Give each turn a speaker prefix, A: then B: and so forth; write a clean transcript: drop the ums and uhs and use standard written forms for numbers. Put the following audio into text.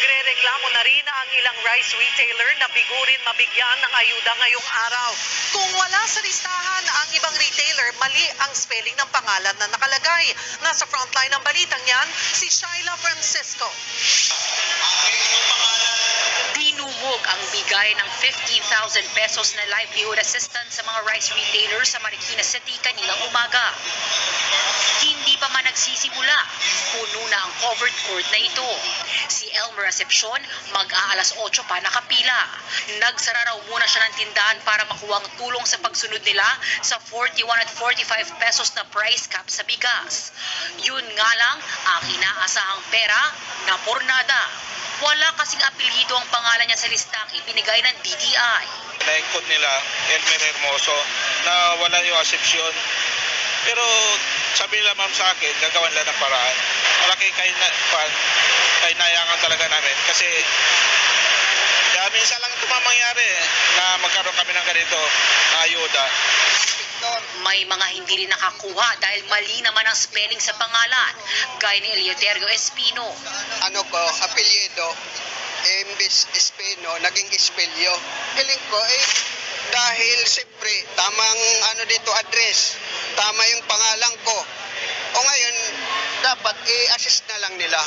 A: Nagrereklamo na rin ang ilang rice retailer na bigo rin mabigyan ng ayuda ngayong araw. Kung wala sa listahan ang ibang retailer, mali ang spelling ng pangalan na nakalagay. Nasa frontline ng balitang yan, si Shyla Francisco.
B: Dinungog ang bigay ng 15,000 pesos na livelihood assistance sa mga rice retailers sa Marikina City kanilang umaga. Hindi pa man nagsisimula, puno na ang covered court na ito. Si Elmer Acepcion, mag-aalas 8 pa nakapila. Nagsara raw muna siya ng tindahan para makuha ang tulong sa pagsunod nila sa 41 at 45 pesos na price cap sa bigas. Yun nga lang, ang inaasahang pera na pornada. Wala kasing apelyido ang pangalan niya sa listang ibinigay ng DTI.
C: Na-include nila, Elmer Hermoso, na wala yung asepsyon. Pero sabi nila ma'am sa akin, gagawan lang ng paraan. Malaki kainayangan talaga namin. Kasi minsan lang ito mangyari na magkaroon kami ng ganito na ayuda.
B: May mga hindi rin nakakuha dahil mali naman ang spelling sa pangalan, gaya ni Eleuterio Espino.
D: Apelyido, imbis Espino, naging Espelyo. Hiling ko, dahil siyempre, tamang dito address, tama yung pangalan ko. O ngayon, dapat i-assist na lang nila.